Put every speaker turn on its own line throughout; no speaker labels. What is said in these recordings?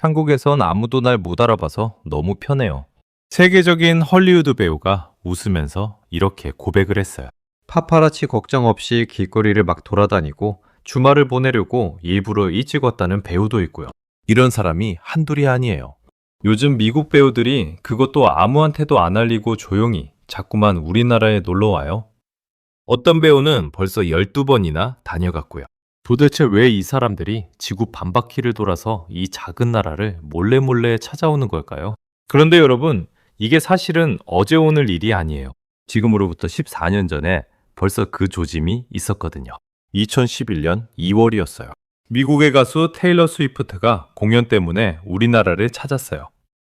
한국에선 아무도 날 못 알아봐서 너무 편해요. 세계적인 헐리우드 배우가 웃으면서 이렇게 고백을 했어요.
파파라치 걱정 없이 길거리를 막 돌아다니고 주말을 보내려고 일부러 일찍 왔다는 배우도 있고요.
이런 사람이 한둘이 아니에요. 요즘 미국 배우들이 그것도 아무한테도 안 알리고 조용히 자꾸만 우리나라에 놀러 와요. 어떤 배우는 벌써 12번이나 다녀갔고요. 도대체 왜 이 사람들이 지구 반바퀴를 돌아서 이 작은 나라를 몰래 찾아오는 걸까요? 그런데 여러분, 이게 사실은 어제 오늘 일이 아니에요. 지금으로부터 14년 전에 벌써 그 조짐이 있었거든요. 2011년 2월이었어요. 미국의 가수 테일러 스위프트가 공연 때문에 우리나라를 찾았어요.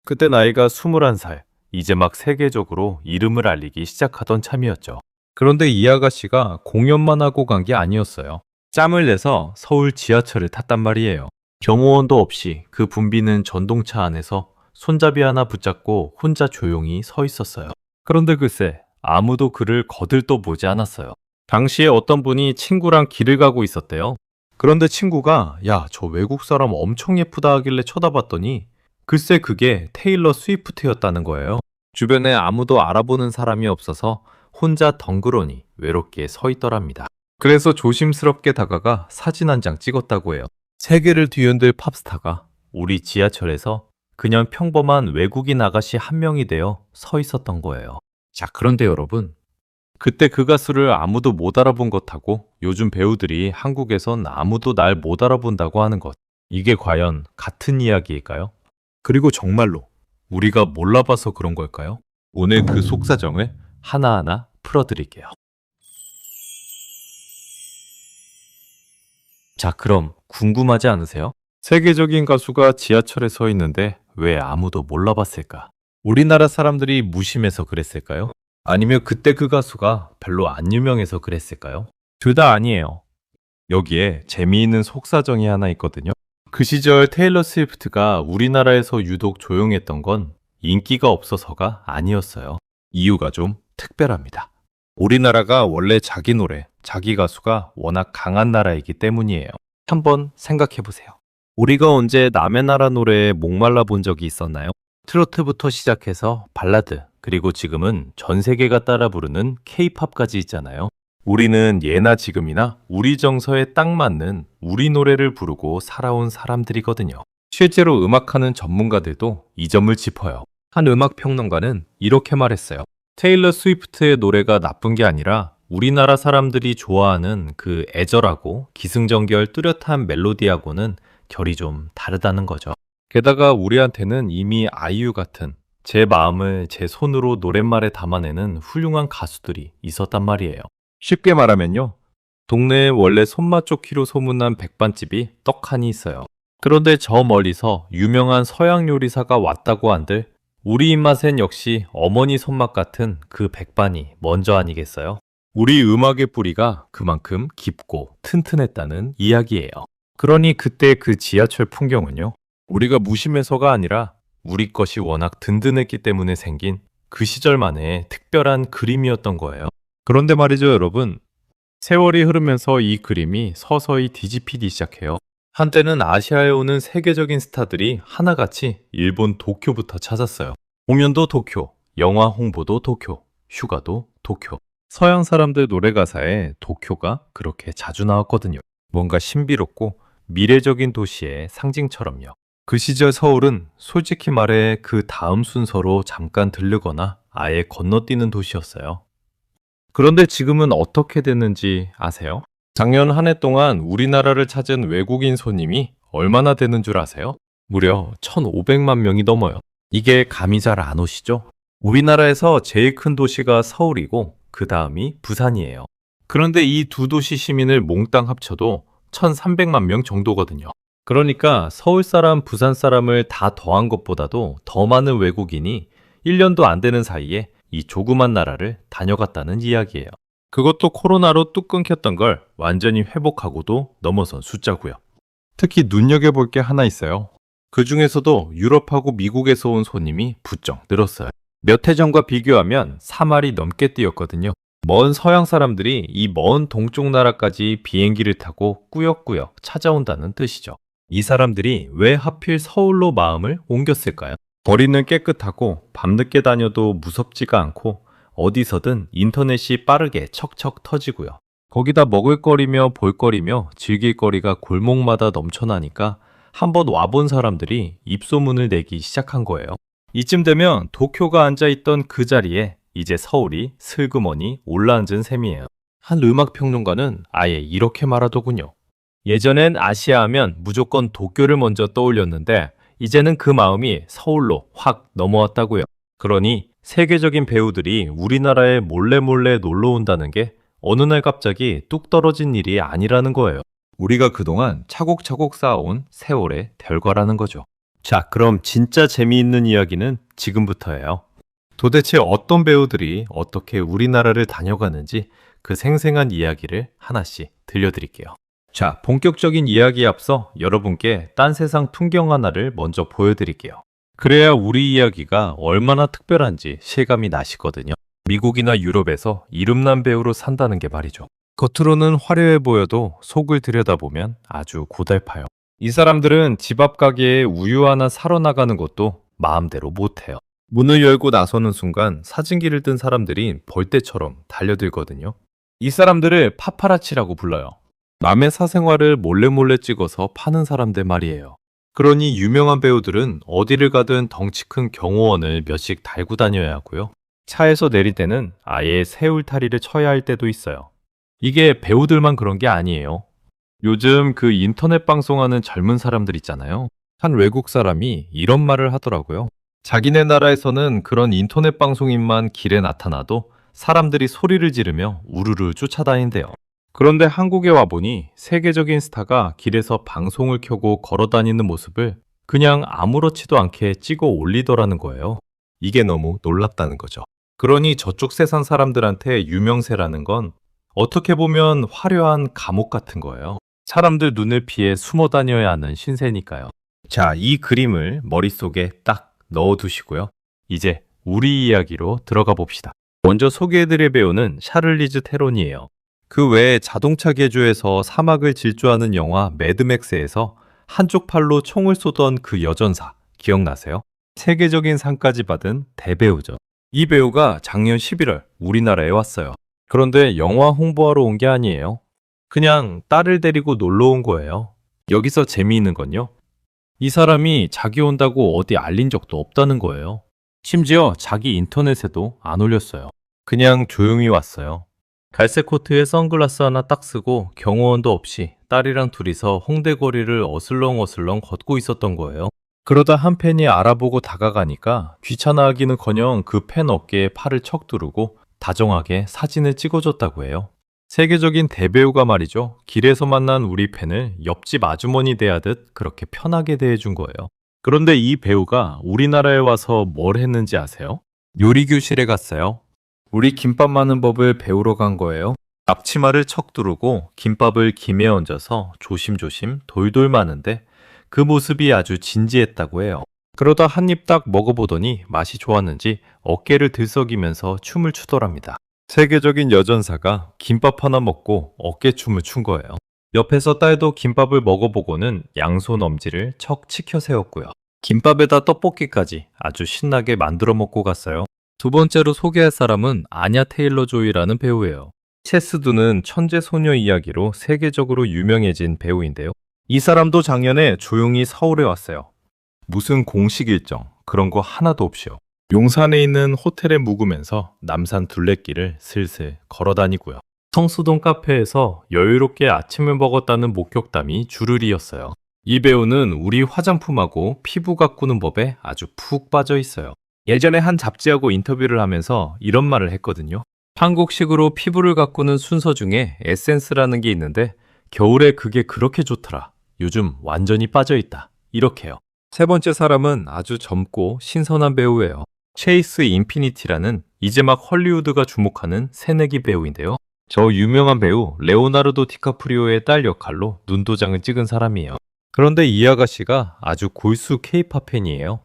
그때 나이가 21살, 이제 막 세계적으로 이름을 알리기 시작하던 참이었죠. 그런데 이 아가씨가 공연만 하고 간 게 아니었어요. 짬을 내서 서울 지하철을 탔단 말이에요. 경호원도 없이 그 붐비는 전동차 안에서 손잡이 하나 붙잡고 혼자 조용히 서 있었어요. 그런데 글쎄, 아무도 그를 거들떠 보지 않았어요. 당시에 어떤 분이 친구랑 길을 가고 있었대요. 그런데 친구가 야, 저 외국 사람 엄청 예쁘다 하길래 쳐다봤더니 글쎄 그게 테일러 스위프트였다는 거예요. 주변에 아무도 알아보는 사람이 없어서 혼자 덩그러니 외롭게 서 있더랍니다. 그래서 조심스럽게 다가가 사진 한 장 찍었다고 해요. 세계를 뒤흔들 팝스타가 우리 지하철에서 그냥 평범한 외국인 아가씨 한 명이 되어 서 있었던 거예요. 자, 그런데 여러분, 그때 그 가수를 아무도 못 알아본 것하고 요즘 배우들이 한국에선 아무도 날 못 알아본다고 하는 것, 이게 과연 같은 이야기일까요? 그리고 정말로 우리가 몰라봐서 그런 걸까요? 오늘 그 속사정을 하나하나 풀어드릴게요. 자, 그럼 궁금하지 않으세요? 세계적인 가수가 지하철에 서 있는데 왜 아무도 몰라봤을까? 우리나라 사람들이 무심해서 그랬을까요? 아니면 그때 그 가수가 별로 안 유명해서 그랬을까요? 둘 다 아니에요. 여기에 재미있는 속사정이 하나 있거든요. 그 시절 테일러 스위프트가 우리나라에서 유독 조용했던 건 인기가 없어서가 아니었어요. 이유가 좀 특별합니다. 우리나라가 원래 자기 노래, 자기 가수가 워낙 강한 나라이기 때문이에요. 한번 생각해보세요. 우리가 언제 남의 나라 노래에 목말라 본 적이 있었나요? 트로트부터 시작해서 발라드, 그리고 지금은 전 세계가 따라 부르는 K-팝까지 있잖아요. 우리는 예나 지금이나 우리 정서에 딱 맞는 우리 노래를 부르고 살아온 사람들이거든요. 실제로 음악하는 전문가들도 이 점을 짚어요. 한 음악 평론가는 이렇게 말했어요. 테일러 스위프트의 노래가 나쁜 게 아니라 우리나라 사람들이 좋아하는 그 애절하고 기승전결 뚜렷한 멜로디하고는 결이 좀 다르다는 거죠. 게다가 우리한테는 이미 아이유 같은 제 마음을 제 손으로 노랫말에 담아내는 훌륭한 가수들이 있었단 말이에요. 쉽게 말하면요. 동네에 원래 손맛 좋기로 소문난 백반집이 떡하니 있어요. 그런데 저 멀리서 유명한 서양 요리사가 왔다고 한들 우리 입맛엔 역시 어머니 손맛 같은 그 백반이 먼저 아니겠어요? 우리 음악의 뿌리가 그만큼 깊고 튼튼했다는 이야기예요. 그러니 그때 그 지하철 풍경은요. 우리가 무심해서가 아니라 우리 것이 워낙 든든했기 때문에 생긴 그 시절만의 특별한 그림이었던 거예요. 그런데 말이죠, 여러분. 세월이 흐르면서 이 그림이 서서히 뒤집히기 시작해요. 한때는 아시아에 오는 세계적인 스타들이 하나같이 일본 도쿄부터 찾았어요. 공연도 도쿄, 영화 홍보도 도쿄, 휴가도 도쿄. 서양 사람들 노래 가사에 도쿄가 그렇게 자주 나왔거든요. 뭔가 신비롭고 미래적인 도시의 상징처럼요. 그 시절 서울은 솔직히 말해 그 다음 순서로 잠깐 들르거나 아예 건너뛰는 도시였어요. 그런데 지금은 어떻게 됐는지 아세요? 작년 한 해 동안 우리나라를 찾은 외국인 손님이 얼마나 되는 줄 아세요? 무려 1,500만 명이 넘어요. 이게 감이 잘 안 오시죠? 우리나라에서 제일 큰 도시가 서울이고 그 다음이 부산이에요. 그런데 이 두 도시 시민을 몽땅 합쳐도 1,300만 명 정도거든요. 그러니까 서울 사람, 부산 사람을 다 더한 것보다도 더 많은 외국인이 1년도 안 되는 사이에 이 조그만 나라를 다녀갔다는 이야기예요. 그것도 코로나로 뚝 끊겼던 걸 완전히 회복하고도 넘어선 숫자고요. 특히 눈여겨볼 게 하나 있어요. 그 중에서도 유럽하고 미국에서 온 손님이 부쩍 늘었어요. 몇 해 전과 비교하면 3할이 넘게 뛰었거든요. 먼 서양 사람들이 이 먼 동쪽 나라까지 비행기를 타고 꾸역꾸역 찾아온다는 뜻이죠. 이 사람들이 왜 하필 서울로 마음을 옮겼을까요? 거리는 깨끗하고 밤늦게 다녀도 무섭지가 않고 어디서든 인터넷이 빠르게 척척 터지고요. 거기다 먹을거리며 볼거리며 즐길거리가 골목마다 넘쳐나니까 한번 와본 사람들이 입소문을 내기 시작한 거예요. 이쯤 되면 도쿄가 앉아있던 그 자리에 이제 서울이 슬그머니 올라앉은 셈이에요. 한 음악평론가는 아예 이렇게 말하더군요. 예전엔 아시아 하면 무조건 도쿄를 먼저 떠올렸는데 이제는 그 마음이 서울로 확 넘어왔다고요. 그러니 세계적인 배우들이 우리나라에 몰래 놀러 온다는 게 어느 날 갑자기 뚝 떨어진 일이 아니라는 거예요. 우리가 그동안 차곡차곡 쌓아온 세월의 결과라는 거죠. 자, 그럼 진짜 재미있는 이야기는 지금부터예요. 도대체 어떤 배우들이 어떻게 우리나라를 다녀가는지 그 생생한 이야기를 하나씩 들려드릴게요. 자, 본격적인 이야기에 앞서 여러분께 딴 세상 풍경 하나를 먼저 보여드릴게요. 그래야 우리 이야기가 얼마나 특별한지 실감이 나시거든요. 미국이나 유럽에서 이름난 배우로 산다는 게 말이죠. 겉으로는 화려해 보여도 속을 들여다보면 아주 고달파요. 이 사람들은 집 앞 가게에 우유 하나 사러 나가는 것도 마음대로 못해요. 문을 열고 나서는 순간 사진기를 든 사람들이 벌떼처럼 달려들거든요. 이 사람들을 파파라치라고 불러요. 남의 사생활을 몰래 찍어서 파는 사람들 말이에요. 그러니 유명한 배우들은 어디를 가든 덩치 큰 경호원을 몇씩 달고 다녀야 하고요. 차에서 내릴 때는 아예 새 울타리를 쳐야 할 때도 있어요. 이게 배우들만 그런 게 아니에요. 요즘 그 인터넷 방송하는 젊은 사람들 있잖아요. 한 외국 사람이 이런 말을 하더라고요. 자기네 나라에서는 그런 인터넷 방송인만 길에 나타나도 사람들이 소리를 지르며 우르르 쫓아다닌대요. 그런데 한국에 와보니 세계적인 스타가 길에서 방송을 켜고 걸어다니는 모습을 그냥 아무렇지도 않게 찍어 올리더라는 거예요. 이게 너무 놀랍다는 거죠. 그러니 저쪽 세상 사람들한테 유명세라는 건 어떻게 보면 화려한 감옥 같은 거예요. 사람들 눈을 피해 숨어 다녀야 하는 신세니까요. 자, 이 그림을 머릿속에 딱 넣어두시고요. 이제 우리 이야기로 들어가 봅시다. 먼저 소개해드릴 배우는 샤를리즈 테론이에요. 그 외에 자동차 개조에서 사막을 질주하는 영화 매드맥스에서 한쪽 팔로 총을 쏘던 그 여전사 기억나세요? 세계적인 상까지 받은 대배우죠. 이 배우가 작년 11월 우리나라에 왔어요. 그런데 영화 홍보하러 온 게 아니에요. 그냥 딸을 데리고 놀러 온 거예요. 여기서 재미있는 건요. 이 사람이 자기 온다고 어디 알린 적도 없다는 거예요. 심지어 자기 인터넷에도 안 올렸어요. 그냥 조용히 왔어요. 갈색 코트에 선글라스 하나 딱 쓰고 경호원도 없이 딸이랑 둘이서 홍대 거리를 어슬렁어슬렁 걷고 있었던 거예요. 그러다 한 팬이 알아보고 다가가니까 귀찮아하기는커녕 그 팬 어깨에 팔을 척 두르고 다정하게 사진을 찍어줬다고 해요. 세계적인 대배우가 말이죠. 길에서 만난 우리 팬을 옆집 아주머니 대하듯 그렇게 편하게 대해준 거예요. 그런데 이 배우가 우리나라에 와서 뭘 했는지 아세요? 요리교실에 갔어요. 우리 김밥 마는 법을 배우러 간 거예요. 앞치마를 척 두르고 김밥을 김에 얹어서 조심조심 돌돌 마는데 그 모습이 아주 진지했다고 해요. 그러다 한 입 딱 먹어보더니 맛이 좋았는지 어깨를 들썩이면서 춤을 추더랍니다. 세계적인 여전사가 김밥 하나 먹고 어깨춤을 춘 거예요. 옆에서 딸도 김밥을 먹어보고는 양손 엄지를 척 치켜 세웠고요. 김밥에다 떡볶이까지 아주 신나게 만들어 먹고 갔어요. 두 번째로 소개할 사람은 아냐 테일러 조이라는 배우예요. 체스두는 천재 소녀 이야기로 세계적으로 유명해진 배우인데요. 이 사람도 작년에 조용히 서울에 왔어요. 무슨 공식 일정 그런 거 하나도 없이요. 용산에 있는 호텔에 묵으면서 남산 둘레길을 슬슬 걸어다니고요. 성수동 카페에서 여유롭게 아침을 먹었다는 목격담이 줄을 이었어요. 이 배우는 우리 화장품하고 피부 가꾸는 법에 아주 푹 빠져 있어요. 예전에 한 잡지하고 인터뷰를 하면서 이런 말을 했거든요. 한국식으로 피부를 가꾸는 순서 중에 에센스라는 게 있는데 겨울에 그게 그렇게 좋더라. 요즘 완전히 빠져있다. 이렇게요. 세 번째 사람은 아주 젊고 신선한 배우예요. 체이스 인피니티라는 이제 막 헐리우드가 주목하는 새내기 배우인데요. 저 유명한 배우 레오나르도 디카프리오의 딸 역할로 눈도장을 찍은 사람이에요. 그런데 이 아가씨가 아주 골수 케이팝 팬이에요.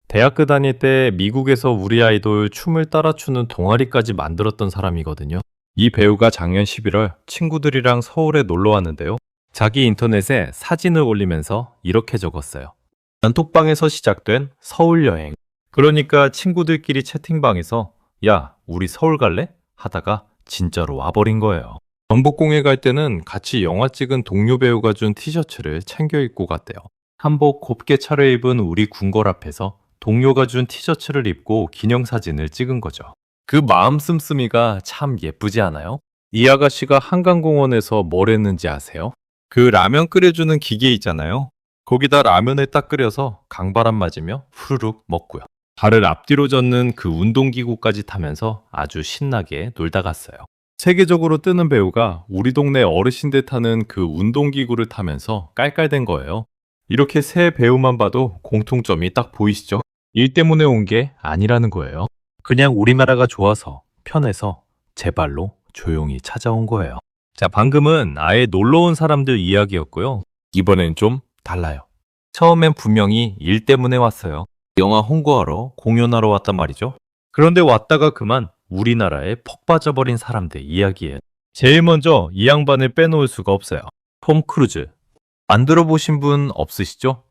대학교 다닐 때 미국에서 우리 아이돌 춤을 따라 추는 동아리까지 만들었던 사람이거든요. 이 배우가 작년 11월 친구들이랑 서울에 놀러 왔는데요. 자기 인터넷에 사진을 올리면서 이렇게 적었어요. 단톡방에서 시작된 서울 여행. 그러니까 친구들끼리 채팅방에서 야, 우리 서울 갈래? 하다가 진짜로 와버린 거예요. 전복공예 갈 때는 같이 영화 찍은 동료 배우가 준 티셔츠를 챙겨 입고 갔대요. 한복 곱게 차려입은 우리 궁궐 앞에서 동료가 준 티셔츠를 입고 기념사진을 찍은 거죠. 그 마음 씀씀이가 참 예쁘지 않아요? 이 아가씨가 한강공원에서 뭘 했는지 아세요? 그 라면 끓여주는 기계 있잖아요. 거기다 라면을 딱 끓여서 강바람 맞으며 후루룩 먹고요. 발을 앞뒤로 젓는 그 운동기구까지 타면서 아주 신나게 놀다 갔어요. 세계적으로 뜨는 배우가 우리 동네 어르신들 타는 그 운동기구를 타면서 깔깔댄 거예요. 이렇게 새 배우만 봐도 공통점이 딱 보이시죠? 일 때문에 온 게 아니라는 거예요. 그냥 우리나라가 좋아서, 편해서 제 발로 조용히 찾아온 거예요. 자, 방금은 아예 놀러 온 사람들 이야기였고요. 이번엔 좀 달라요. 처음엔 분명히 일 때문에 왔어요. 영화 홍보하러 공연하러 왔단 말이죠. 그런데 왔다가 그만 우리나라에 퍽 빠져버린 사람들 이야기예요. 제일 먼저 이 양반을 빼놓을 수가 없어요. 톰 크루즈. 안 들어보신 분 없으시죠?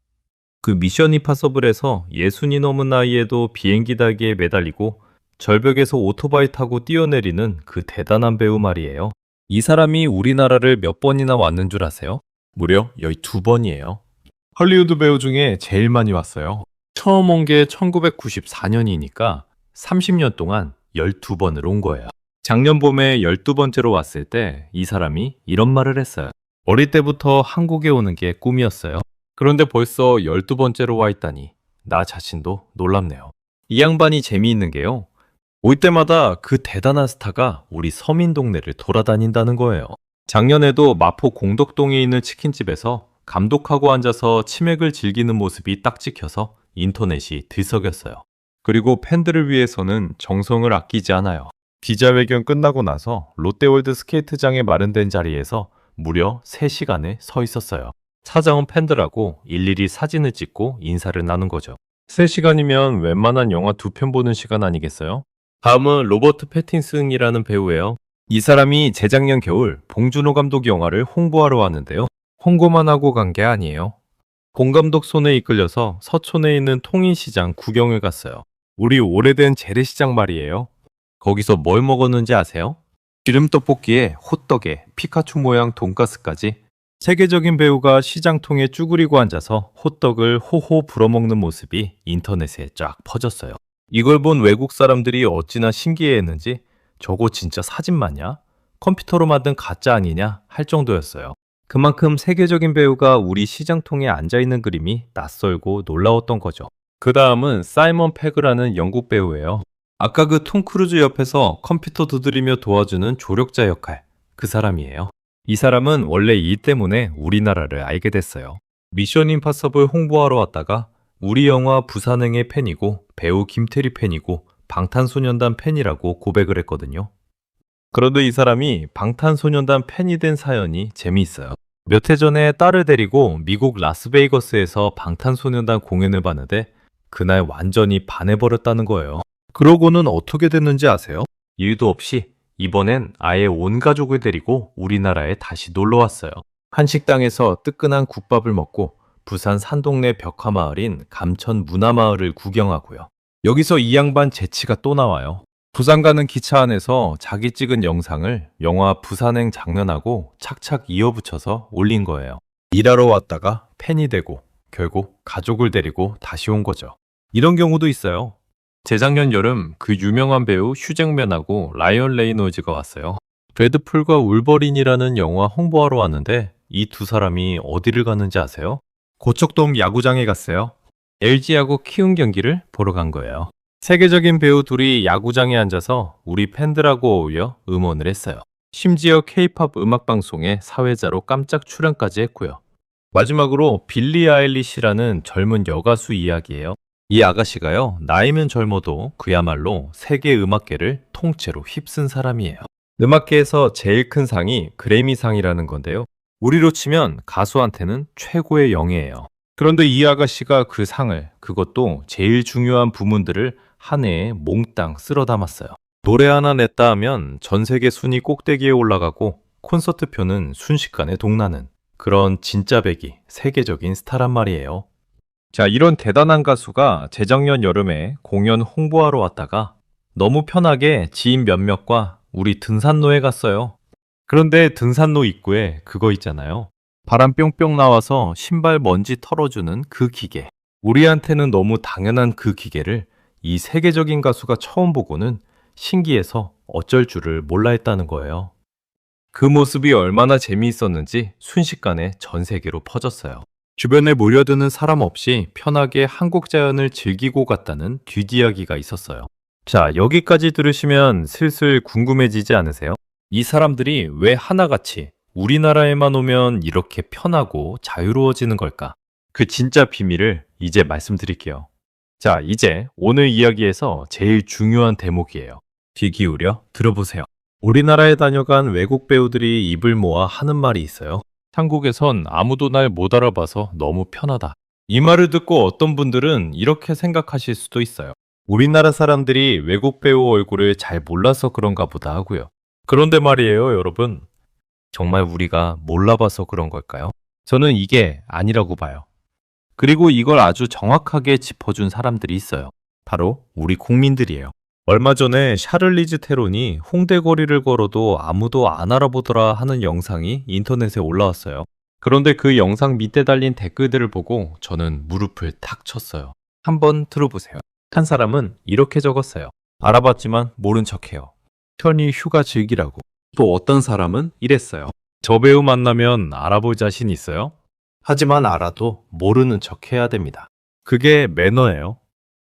그 미션 임파서블에서 60이 넘은 나이에도 비행기 달기에 매달리고 절벽에서 오토바이 타고 뛰어내리는 그 대단한 배우 말이에요. 이 사람이 우리나라를 몇 번이나 왔는 줄 아세요? 무려 12번이에요. 헐리우드 배우 중에 제일 많이 왔어요. 처음 온 게 1994년이니까 30년 동안 12번을 온 거예요. 작년 봄에 12번째로 왔을 때 이 사람이 이런 말을 했어요. 어릴 때부터 한국에 오는 게 꿈이었어요. 그런데 벌써 12번째로 와 있다니 나 자신도 놀랍네요. 이 양반이 재미있는 게요. 올 때마다 그 대단한 스타가 우리 서민 동네를 돌아다닌다는 거예요. 작년에도 마포 공덕동에 있는 치킨집에서 감독하고 앉아서 치맥을 즐기는 모습이 딱 찍혀서 인터넷이 들썩였어요. 그리고 팬들을 위해서는 정성을 아끼지 않아요. 기자회견 끝나고 나서 롯데월드 스케이트장에 마련된 자리에서 무려 3시간을 서 있었어요. 찾아온 팬들하고 일일이 사진을 찍고 인사를 나눈 거죠. 3시간이면 웬만한 영화 2편 보는 시간 아니겠어요? 다음은 로버트 패틴슨이라는 배우예요. 이 사람이 재작년 겨울 봉준호 감독 영화를 홍보하러 왔는데요. 홍보만 하고 간 게 아니에요. 봉 감독 손에 이끌려서 서촌에 있는 통인시장 구경을 갔어요. 우리 오래된 재래시장 말이에요. 거기서 뭘 먹었는지 아세요? 기름떡볶이에 호떡에 피카츄 모양 돈가스까지. 세계적인 배우가 시장통에 쭈그리고 앉아서 호떡을 호호 불어먹는 모습이 인터넷에 쫙 퍼졌어요. 이걸 본 외국 사람들이 어찌나 신기해했는지 저거 진짜 사진 맞냐? 컴퓨터로 만든 가짜 아니냐? 할 정도였어요. 그만큼 세계적인 배우가 우리 시장통에 앉아있는 그림이 낯설고 놀라웠던 거죠. 그 다음은 사이먼 페그라는 영국 배우예요. 아까 그 톰 크루즈 옆에서 컴퓨터 두드리며 도와주는 조력자 역할, 그 사람이에요. 이 사람은 원래 일 때문에 우리나라를 알게 됐어요. 미션 임파서블 홍보하러 왔다가 우리 영화 부산행의 팬이고 배우 김태리 팬이고 방탄소년단 팬이라고 고백을 했거든요. 그런데 이 사람이 방탄소년단 팬이 된 사연이 재미있어요. 몇 해 전에 딸을 데리고 미국 라스베이거스에서 방탄소년단 공연을 봤는데 그날 완전히 반해버렸다는 거예요. 그러고는 어떻게 됐는지 아세요? 일도 없이 이번엔 아예 온 가족을 데리고 우리나라에 다시 놀러 왔어요. 한식당에서 뜨끈한 국밥을 먹고 부산 산동네 벽화마을인 감천 문화마을을 구경하고요. 여기서 이 양반 재치가 또 나와요. 부산 가는 기차 안에서 자기 찍은 영상을 영화 부산행 장면하고 착착 이어붙여서 올린 거예요. 일하러 왔다가 팬이 되고 결국 가족을 데리고 다시 온 거죠. 이런 경우도 있어요. 재작년 여름 그 유명한 배우 휴잭맨하고 라이언 레이놀즈가 왔어요. 데드풀과 울버린이라는 영화 홍보하러 왔는데 이 두 사람이 어디를 갔는지 아세요? 고척돔 야구장에 갔어요. LG하고 키움 경기를 보러 간 거예요. 세계적인 배우 둘이 야구장에 앉아서 우리 팬들하고 어울려 응원을 했어요. 심지어 K-팝 음악방송에 사회자로 깜짝 출연까지 했고요. 마지막으로 빌리 아일리시라는 젊은 여가수 이야기예요. 이 아가씨가요, 나이면 젊어도 그야말로 세계 음악계를 통째로 휩쓴 사람이에요. 음악계에서 제일 큰 상이 그래미상이라는 건데요. 우리로 치면 가수한테는 최고의 영예예요. 그런데 이 아가씨가 그 상을, 그것도 제일 중요한 부문들을 한 해에 몽땅 쓸어 담았어요. 노래 하나 냈다 하면 전 세계 순위 꼭대기에 올라가고 콘서트 표는 순식간에 동나는 그런 진짜 백이 세계적인 스타란 말이에요. 자, 이런 대단한 가수가 재작년 여름에 공연 홍보하러 왔다가 너무 편하게 지인 몇몇과 우리 등산로에 갔어요. 그런데 등산로 입구에 그거 있잖아요. 바람 뿅뿅 나와서 신발 먼지 털어주는 그 기계. 우리한테는 너무 당연한 그 기계를 이 세계적인 가수가 처음 보고는 신기해서 어쩔 줄을 몰라 했다는 거예요. 그 모습이 얼마나 재미있었는지 순식간에 전 세계로 퍼졌어요. 주변에 몰려드는 사람 없이 편하게 한국 자연을 즐기고 갔다는 뒷이야기가 있었어요. 자, 여기까지 들으시면 슬슬 궁금해지지 않으세요? 이 사람들이 왜 하나같이 우리나라에만 오면 이렇게 편하고 자유로워지는 걸까? 그 진짜 비밀을 이제 말씀드릴게요. 자, 이제 오늘 이야기에서 제일 중요한 대목이에요. 귀 기울여 들어보세요. 우리나라에 다녀간 외국 배우들이 입을 모아 하는 말이 있어요. 한국에선 아무도 날 못 알아봐서 너무 편하다. 이 말을 듣고 어떤 분들은 이렇게 생각하실 수도 있어요. 우리나라 사람들이 외국 배우 얼굴을 잘 몰라서 그런가 보다 하고요. 그런데 말이에요, 여러분. 정말 우리가 몰라봐서 그런 걸까요? 저는 이게 아니라고 봐요. 그리고 이걸 아주 정확하게 짚어준 사람들이 있어요. 바로 우리 국민들이에요. 얼마 전에 샤를리즈 테론이 홍대 거리를 걸어도 아무도 안 알아보더라 하는 영상이 인터넷에 올라왔어요. 그런데 그 영상 밑에 달린 댓글들을 보고 저는 무릎을 탁 쳤어요. 한번 들어보세요. 한 사람은 이렇게 적었어요. 알아봤지만 모른 척해요. 편히 휴가 즐기라고. 또 어떤 사람은 이랬어요. 저 배우 만나면 알아볼 자신 있어요? 하지만 알아도 모르는 척 해야 됩니다. 그게 매너예요.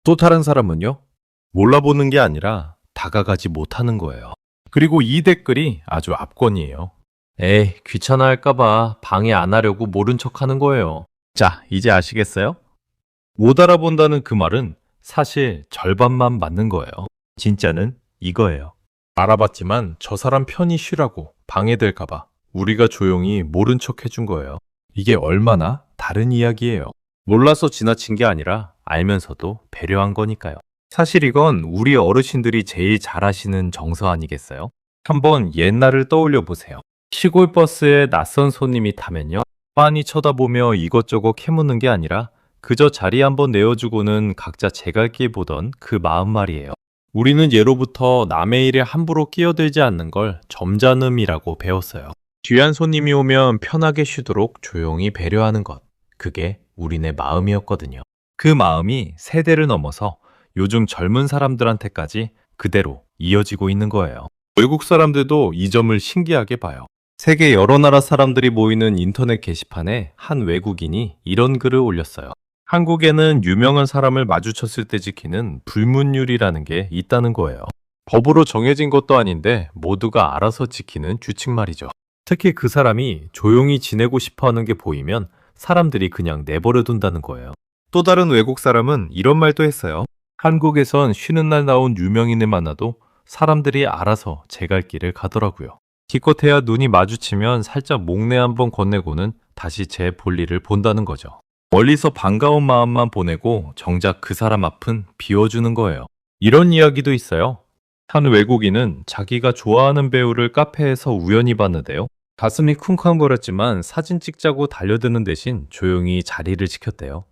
또 다른 사람은요? 몰라보는 게 아니라 다가가지 못하는 거예요. 그리고 이 댓글이 아주 압권이에요. 에이, 귀찮아 할까봐 방해 안 하려고 모른 척 하는 거예요. 자, 이제 아시겠어요? 못 알아본다는 그 말은 사실 절반만 맞는 거예요. 진짜는 이거예요. 알아봤지만 저 사람 편히 쉬라고 방해될까봐 우리가 조용히 모른 척 해준 거예요. 이게 얼마나 다른 이야기예요. 몰라서 지나친 게 아니라 알면서도 배려한 거니까요. 사실 이건 우리 어르신들이 제일 잘하시는 정서 아니겠어요? 한번 옛날을 떠올려 보세요. 시골 버스에 낯선 손님이 타면요. 빤히 쳐다보며 이것저것 캐묻는 게 아니라 그저 자리 한번 내어주고는 각자 제갈길 보던 그 마음 말이에요. 우리는 예로부터 남의 일에 함부로 끼어들지 않는 걸 점잖음이라고 배웠어요. 귀한 손님이 오면 편하게 쉬도록 조용히 배려하는 것. 그게 우리네 마음이었거든요. 그 마음이 세대를 넘어서 요즘 젊은 사람들한테까지 그대로 이어지고 있는 거예요. 외국 사람들도 이 점을 신기하게 봐요. 세계 여러 나라 사람들이 모이는 인터넷 게시판에 한 외국인이 이런 글을 올렸어요. 한국에는 유명한 사람을 마주쳤을 때 지키는 불문율이라는 게 있다는 거예요. 법으로 정해진 것도 아닌데 모두가 알아서 지키는 규칙 말이죠. 특히 그 사람이 조용히 지내고 싶어 하는 게 보이면 사람들이 그냥 내버려 둔다는 거예요. 또 다른 외국 사람은 이런 말도 했어요. 한국에선 쉬는 날 나온 유명인을 만나도 사람들이 알아서 제 갈 길을 가더라고요. 기껏해야 눈이 마주치면 살짝 목례 한번 건네고는 다시 제 볼일을 본다는 거죠. 멀리서 반가운 마음만 보내고 정작 그 사람 앞은 비워주는 거예요. 이런 이야기도 있어요. 한 외국인은 자기가 좋아하는 배우를 카페에서 우연히 봤는데요. 가슴이 쿵쾅거렸지만 사진 찍자고 달려드는 대신 조용히 자리를 지켰대요.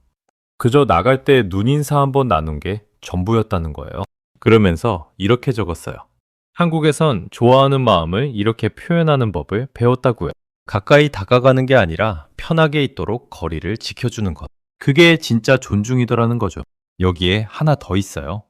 그저 나갈 때 눈인사 한번 나눈 게 전부였다는 거예요. 그러면서 이렇게 적었어요. 한국에선 좋아하는 마음을 이렇게 표현하는 법을 배웠다고요. 가까이 다가가는 게 아니라 편하게 있도록 거리를 지켜주는 것. 그게 진짜 존중이더라는 거죠. 여기에 하나 더 있어요.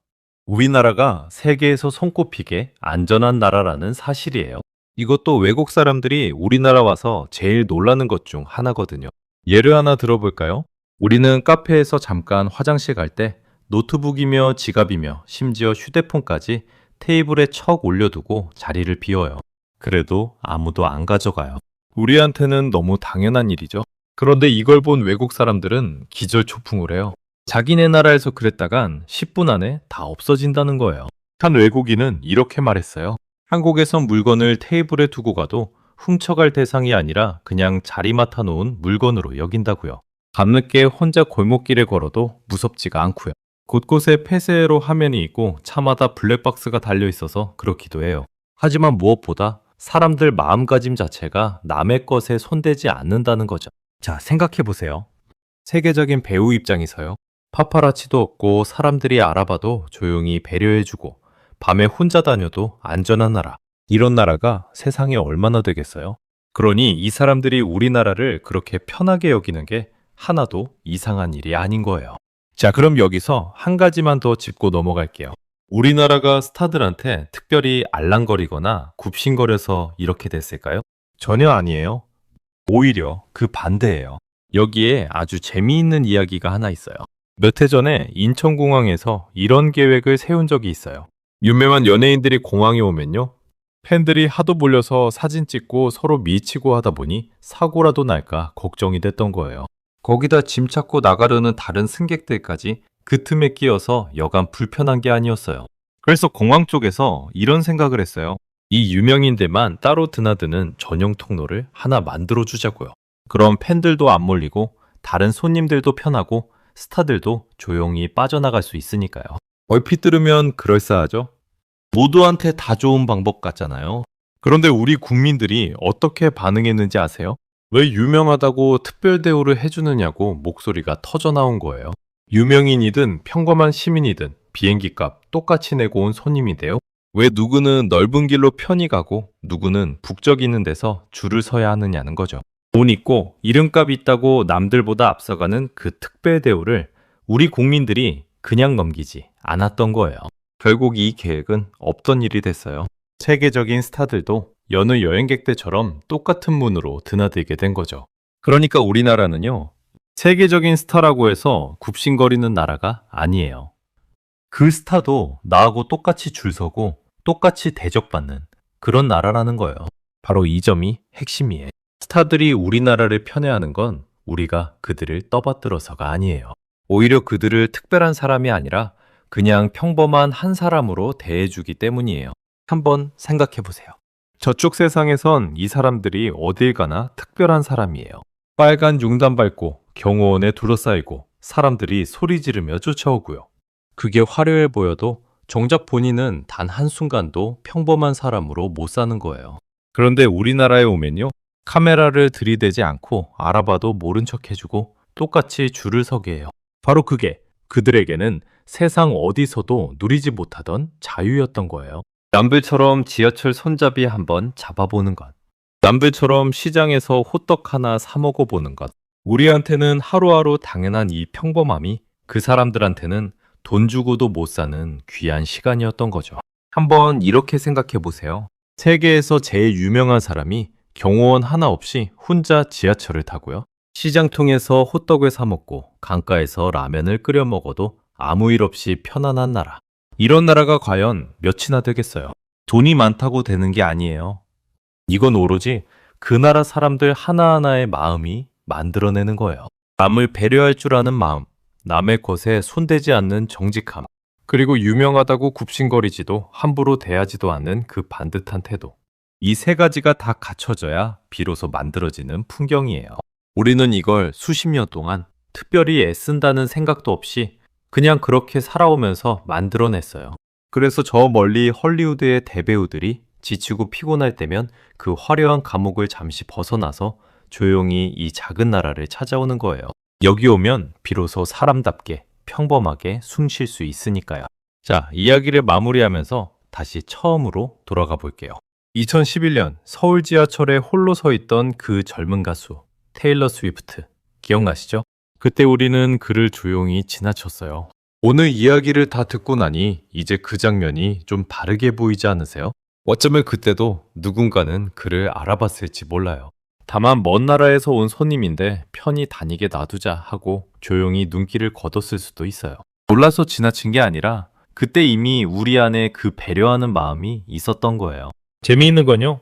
우리나라가 세계에서 손꼽히게 안전한 나라라는 사실이에요. 이것도 외국 사람들이 우리나라 와서 제일 놀라는 것 중 하나거든요. 예를 하나 들어볼까요? 우리는 카페에서 잠깐 화장실 갈 때 노트북이며 지갑이며 심지어 휴대폰까지 테이블에 척 올려두고 자리를 비워요. 그래도 아무도 안 가져가요. 우리한테는 너무 당연한 일이죠. 그런데 이걸 본 외국 사람들은 기절초풍을 해요. 자기네 나라에서 그랬다간 10분 안에 다 없어진다는 거예요. 한 외국인은 이렇게 말했어요. 한국에선 물건을 테이블에 두고 가도 훔쳐갈 대상이 아니라 그냥 자리 맡아 놓은 물건으로 여긴다고요. 밤늦게 혼자 골목길에 걸어도 무섭지가 않고요. 곳곳에 폐쇄로 화면이 있고 차마다 블랙박스가 달려 있어서 그렇기도 해요. 하지만 무엇보다 사람들 마음가짐 자체가 남의 것에 손대지 않는다는 거죠. 자, 생각해 보세요. 세계적인 배우 입장에서요. 파파라치도 없고 사람들이 알아봐도 조용히 배려해주고 밤에 혼자 다녀도 안전한 나라. 이런 나라가 세상에 얼마나 되겠어요? 그러니 이 사람들이 우리나라를 그렇게 편하게 여기는 게 하나도 이상한 일이 아닌 거예요. 자, 그럼 여기서 한 가지만 더 짚고 넘어갈게요. 우리나라가 스타들한테 특별히 알랑거리거나 굽신거려서 이렇게 됐을까요? 전혀 아니에요. 오히려 그 반대예요. 여기에 아주 재미있는 이야기가 하나 있어요. 몇 해 전에 인천공항에서 이런 계획을 세운 적이 있어요. 유명한 연예인들이 공항에 오면요. 팬들이 하도 몰려서 사진 찍고 서로 미치고 하다 보니 사고라도 날까 걱정이 됐던 거예요. 거기다 짐 찾고 나가려는 다른 승객들까지 그 틈에 끼어서 여간 불편한 게 아니었어요. 그래서 공항 쪽에서 이런 생각을 했어요. 이 유명인들만 따로 드나드는 전용 통로를 하나 만들어 주자고요. 그럼 팬들도 안 몰리고 다른 손님들도 편하고 스타들도 조용히 빠져나갈 수 있으니까요. 얼핏 들으면 그럴싸하죠? 모두한테 다 좋은 방법 같잖아요. 그런데 우리 국민들이 어떻게 반응했는지 아세요? 왜 유명하다고 특별 대우를 해주느냐고 목소리가 터져 나온 거예요. 유명인이든 평범한 시민이든 비행기값 똑같이 내고 온 손님인데요. 왜 누구는 넓은 길로 편히 가고 누구는 북적이는 데서 줄을 서야 하느냐는 거죠. 돈 있고 이름값 있다고 남들보다 앞서가는 그 특별 대우를 우리 국민들이 그냥 넘기지 않았던 거예요. 결국 이 계획은 없던 일이 됐어요. 세계적인 스타들도 여느 여행객들처럼 똑같은 문으로 드나들게 된 거죠. 그러니까 우리나라는요, 세계적인 스타라고 해서 굽신거리는 나라가 아니에요. 그 스타도 나하고 똑같이 줄 서고 똑같이 대접받는 그런 나라라는 거예요. 바로 이 점이 핵심이에요. 스타들이 우리나라를 편애하는 건 우리가 그들을 떠받들어서가 아니에요. 오히려 그들을 특별한 사람이 아니라 그냥 평범한 한 사람으로 대해주기 때문이에요. 한번 생각해 보세요. 저쪽 세상에선 이 사람들이 어딜 가나 특별한 사람이에요. 빨간 융단 밟고 경호원에 둘러싸이고 사람들이 소리 지르며 쫓아오고요. 그게 화려해 보여도 정작 본인은 단 한순간도 평범한 사람으로 못 사는 거예요. 그런데 우리나라에 오면요. 카메라를 들이대지 않고 알아봐도 모른 척 해주고 똑같이 줄을 서게 해요. 바로 그게 그들에게는 세상 어디서도 누리지 못하던 자유였던 거예요. 남들처럼 지하철 손잡이 한번 잡아보는 것. 남들처럼 시장에서 호떡 하나 사 먹어보는 것. 우리한테는 하루하루 당연한 이 평범함이 그 사람들한테는 돈 주고도 못 사는 귀한 시간이었던 거죠. 한번 이렇게 생각해 보세요. 세계에서 제일 유명한 사람이 경호원 하나 없이 혼자 지하철을 타고요. 시장통에서 호떡을 사 먹고 강가에서 라면을 끓여 먹어도 아무 일 없이 편안한 나라. 이런 나라가 과연 몇이나 되겠어요? 돈이 많다고 되는 게 아니에요. 이건 오로지 그 나라 사람들 하나하나의 마음이 만들어내는 거예요. 남을 배려할 줄 아는 마음, 남의 것에 손대지 않는 정직함, 그리고 유명하다고 굽신거리지도 함부로 대하지도 않는 그 반듯한 태도. 이 세 가지가 다 갖춰져야 비로소 만들어지는 풍경이에요. 우리는 이걸 수십 년 동안 특별히 애쓴다는 생각도 없이 그냥 그렇게 살아오면서 만들어냈어요. 그래서 저 멀리 헐리우드의 대배우들이 지치고 피곤할 때면 그 화려한 감옥을 잠시 벗어나서 조용히 이 작은 나라를 찾아오는 거예요. 여기 오면 비로소 사람답게 평범하게 숨 쉴 수 있으니까요. 자, 이야기를 마무리하면서 다시 처음으로 돌아가 볼게요. 2011년 서울 지하철에 홀로 서 있던 그 젊은 가수 테일러 스위프트 기억나시죠? 그때 우리는 그를 조용히 지나쳤어요. 오늘 이야기를 다 듣고 나니 이제 그 장면이 좀 다르게 보이지 않으세요? 어쩌면 그때도 누군가는 그를 알아봤을지 몰라요. 다만 먼 나라에서 온 손님인데 편히 다니게 놔두자 하고 조용히 눈길을 거뒀을 수도 있어요. 몰라서 지나친 게 아니라 그때 이미 우리 안에 그 배려하는 마음이 있었던 거예요. 재미있는 건요.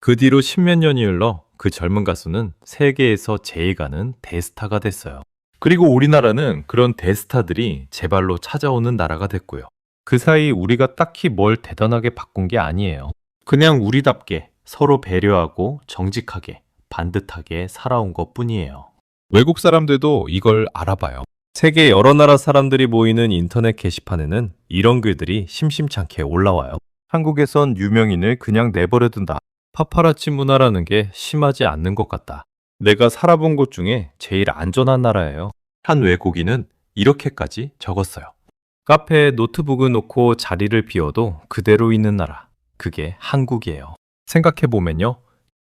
그 뒤로 십몇 년이 흘러 그 젊은 가수는 세계에서 제일 가는 대스타가 됐어요. 그리고 우리나라는 그런 대스타들이 제 발로 찾아오는 나라가 됐고요. 그 사이 우리가 딱히 뭘 대단하게 바꾼 게 아니에요. 그냥 우리답게 서로 배려하고 정직하게 반듯하게 살아온 것 뿐이에요. 외국 사람들도 이걸 알아봐요. 세계 여러 나라 사람들이 모이는 인터넷 게시판에는 이런 글들이 심심찮게 올라와요. 한국에선 유명인을 그냥 내버려둔다. 파파라치 문화라는 게 심하지 않는 것 같다. 내가 살아본 곳 중에 제일 안전한 나라예요. 한 외국인은 이렇게까지 적었어요. 카페에 노트북을 놓고 자리를 비워도 그대로 있는 나라. 그게 한국이에요. 생각해보면요.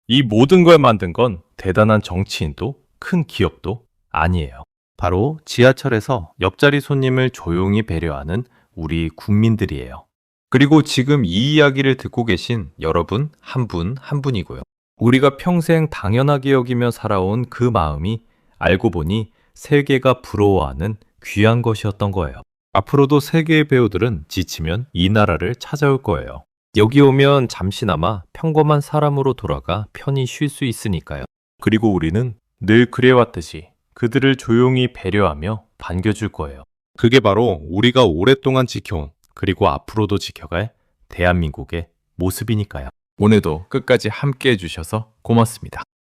이 모든 걸 만든 건 대단한 정치인도 큰 기업도 아니에요. 바로 지하철에서 옆자리 손님을 조용히 배려하는 우리 국민들이에요. 그리고 지금 이 이야기를 듣고 계신 여러분 한 분 한 분이고요. 우리가 평생 당연하게 여기며 살아온 그 마음이 알고 보니 세계가 부러워하는 귀한 것이었던 거예요. 앞으로도 세계의 배우들은 지치면 이 나라를 찾아올 거예요. 여기 오면 잠시나마 평범한 사람으로 돌아가 편히 쉴 수 있으니까요. 그리고 우리는 늘 그래왔듯이 그들을 조용히 배려하며 반겨줄 거예요. 그게 바로 우리가 오랫동안 지켜온 그리고 앞으로도 지켜갈 대한민국의 모습이니까요. 오늘도 끝까지 함께 해주셔서 고맙습니다.